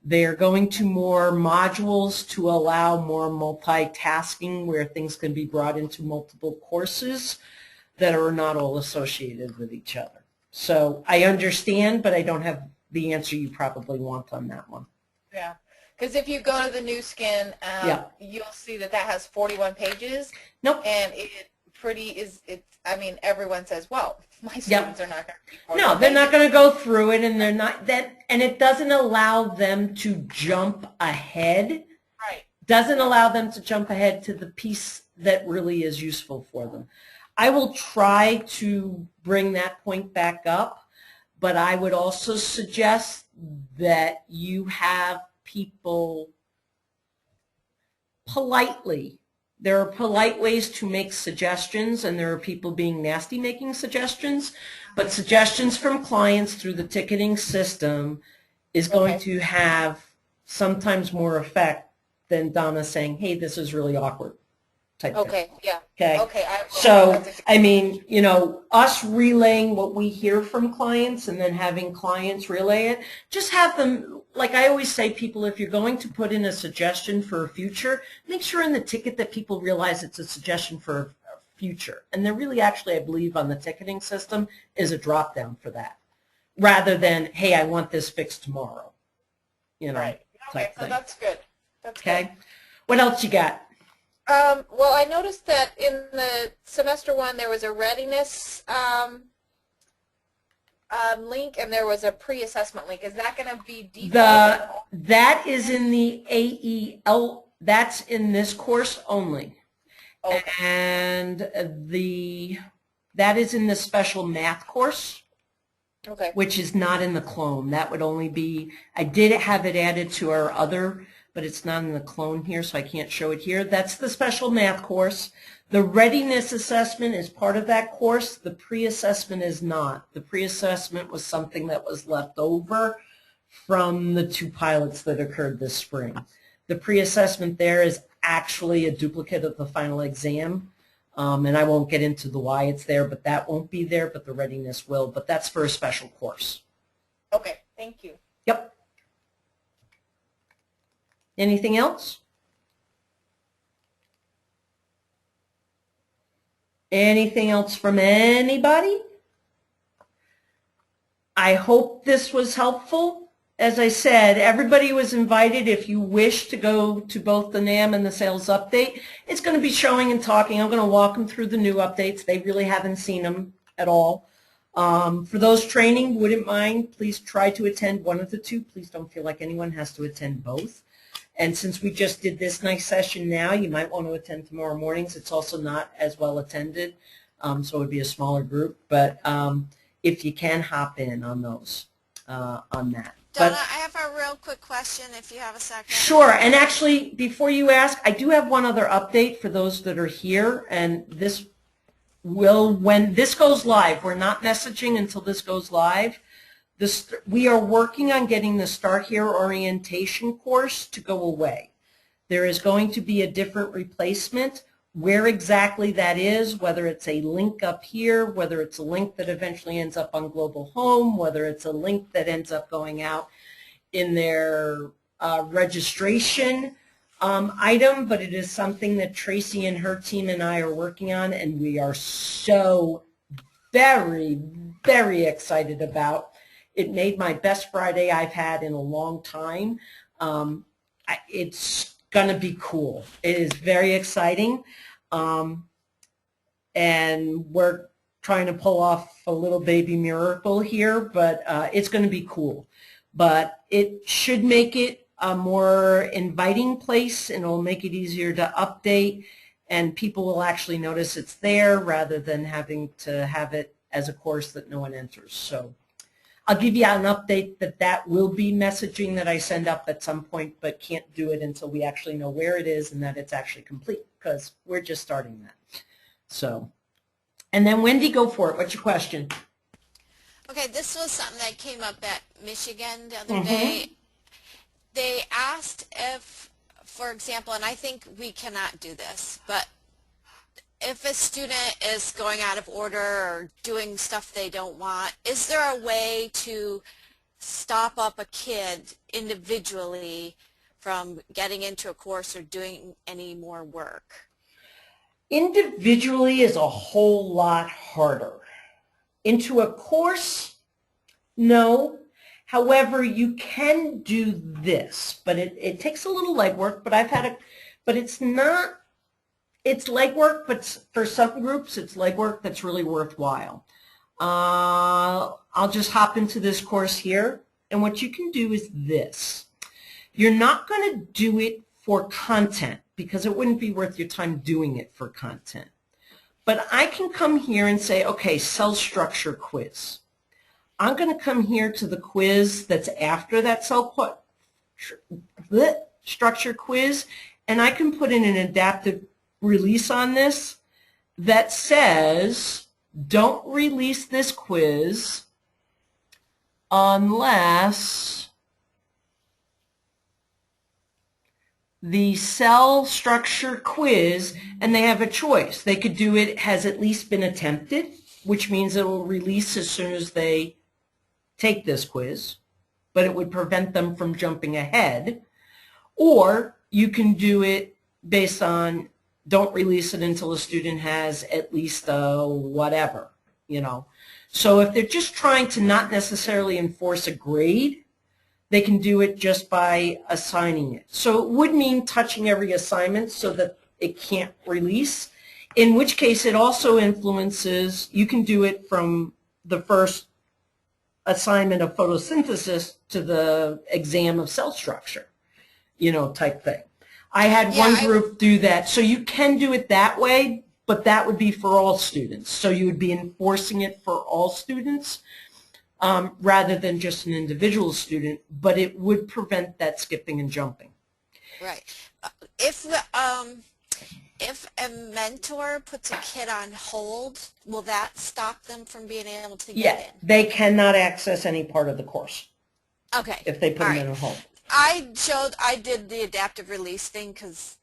They're going to more modules to allow more multitasking where things can be brought into multiple courses that are not all associated with each other. So I understand, but I don't have the answer you probably want on that one. Yeah. Because if you go to the new skin, you'll see that has 41 pages. Nope. And I mean, everyone says, well, my students are not going to read. No, they're not going to go through it, and they're not and it doesn't allow them to jump ahead. Right. Doesn't allow them to jump ahead to the piece that really is useful for them. I will try to bring that point back up, but I would also suggest that you have people politely. There are polite ways to make suggestions, and there are people being nasty making suggestions, but suggestions from clients through the ticketing system is going to have sometimes more effect than Donna saying, hey, this is really awkward type thing. Yeah. Okay. So, I mean, you know, us relaying what we hear from clients and then having clients relay it, just have them, like I always say, people, if you're going to put in a suggestion for a future, make sure in the ticket that people realize it's a suggestion for a future. And there really actually, I believe, on the ticketing system is a drop down for that, rather than, hey, I want this fixed tomorrow. You know, right. Okay, so that's good. That's okay. Good. What else you got? Well, I noticed that in the semester one there was a readiness link and there was a pre-assessment link. Is that going to be default? That is in the AEL. That's in this course only. Okay. And that is in the special math course. Okay. Which is not in the clone. That would only be, I did have it added to our other, but it's not in the clone here, so I can't show it here. That's the special math course. The readiness assessment is part of that course. The pre-assessment is not. The pre-assessment was something that was left over from the 2 pilots that occurred this spring. The pre-assessment there is actually a duplicate of the final exam. And I won't get into the why it's there, but that won't be there, but the readiness will. But that's for a special course. Okay, thank you. Yep. Anything else? Anything else from anybody? I hope this was helpful. As I said, everybody was invited. If you wish to go to both the NAM and the sales update, it's going to be showing and talking. I'm going to walk them through the new updates. They really haven't seen them at all. For those training, wouldn't mind, please try to attend one of the two. Please don't feel like anyone has to attend both. And since we just did this nice session now, you might want to attend tomorrow mornings. It's also not as well attended, so it would be a smaller group. But if you can, hop in on those, on that. Donna, I have a real quick question if you have a second. Sure, and actually, before you ask, I do have one other update for those that are here, and this will, when this goes live, we're not messaging until this goes live. We are working on getting the Start Here orientation course to go away. There is going to be a different replacement. Where exactly that is, whether it's a link up here, whether it's a link that eventually ends up on Global Home, whether it's a link that ends up going out in their registration item, but it is something that Tracy and her team and I are working on, and we are so very, very excited about. It made my best Friday I've had in a long time. It's going to be cool. It is very exciting. And we're trying to pull off a little baby miracle here, but it's going to be cool. But it should make it a more inviting place, and it'll make it easier to update, and people will actually notice it's there rather than having to have it as a course that no one enters. So I'll give you an update that will be messaging that I send up at some point, but can't do it until we actually know where it is and that it's actually complete, because we're just starting that. So, and then Wendy, go for it. What's your question? Okay, this was something that came up at Michigan the other day. They asked if, for example, and I think we cannot do this, but if a student is going out of order or doing stuff they don't want, is there a way to stop up a kid individually from getting into a course or doing any more work? Individually is a whole lot harder. Into a course, no. However, you can do this, but it takes a little legwork, but it's not. It's legwork, but for some groups, it's legwork that's really worthwhile. I'll just hop into this course here, and what you can do is this. You're not going to do it for content, because it wouldn't be worth your time doing it for content. But I can come here and say, okay, cell structure quiz. I'm going to come here to the quiz that's after that cell structure quiz, and I can put in an adaptive release on this that says, don't release this quiz unless the cell structure quiz, and they have a choice. They could do it has at least been attempted, which means it will release as soon as they take this quiz, but it would prevent them from jumping ahead. Or you can do it based on don't release it until a student has at least whatever, you know. So if they're just trying to not necessarily enforce a grade, they can do it just by assigning it. So it would mean touching every assignment so that it can't release, in which case it also influences, you can do it from the first assignment of photosynthesis to the exam of cell structure, you know, type thing. I had one group do that. So you can do it that way, but that would be for all students. So you would be enforcing it for all students rather than just an individual student, but it would prevent that skipping and jumping. Right. If a mentor puts a kid on hold, will that stop them from being able to get in? They cannot access any part of the course. Okay. If they put them in a hold. I did the adaptive release thing because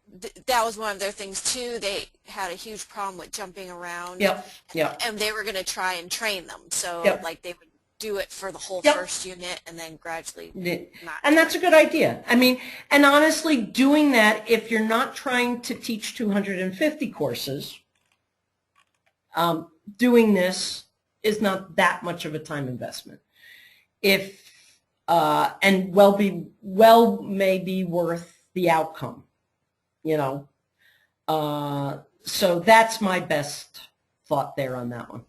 that was one of their things too. They had a huge problem with jumping around. Yep, yep, And they were going to try and train them. So yep. like they would do it for the whole Yep. first unit and then gradually not. And that's a good idea. I mean, and honestly, doing that, if you're not trying to teach 250 courses, doing this is not that much of a time investment. If and well may be worth the outcome, you know. So that's my best thought there on that one.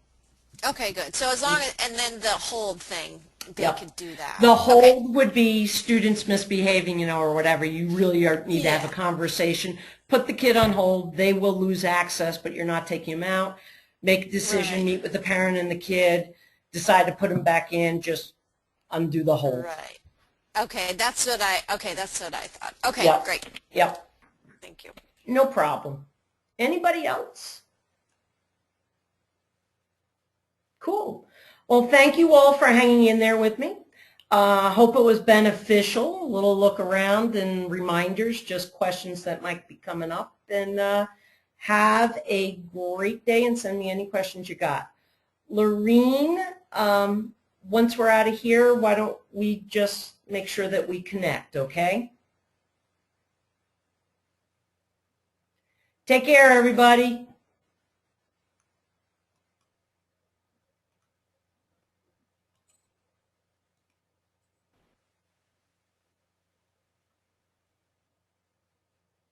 Okay, good. So as long as, and then the hold thing, they Yep. could do that. The hold Okay. would be students misbehaving, you know, or whatever. You really need to have a Yeah. conversation. Put the kid on hold. They will lose access, but you're not taking them out. Make a decision, Right. meet with the parent and the kid, decide to put them back in, just undo the hold. Right. Okay, that's what I thought. Okay, Yep. great. Yep, Thank you. no problem. Anybody else? Cool. Well, thank you all for hanging in there with me. Hope it was beneficial, a little look around and reminders, just questions that might be coming up. And have a great day and send me any questions you got. Lorene, once we're out of here, why don't we just make sure that we connect, okay? Take care, everybody.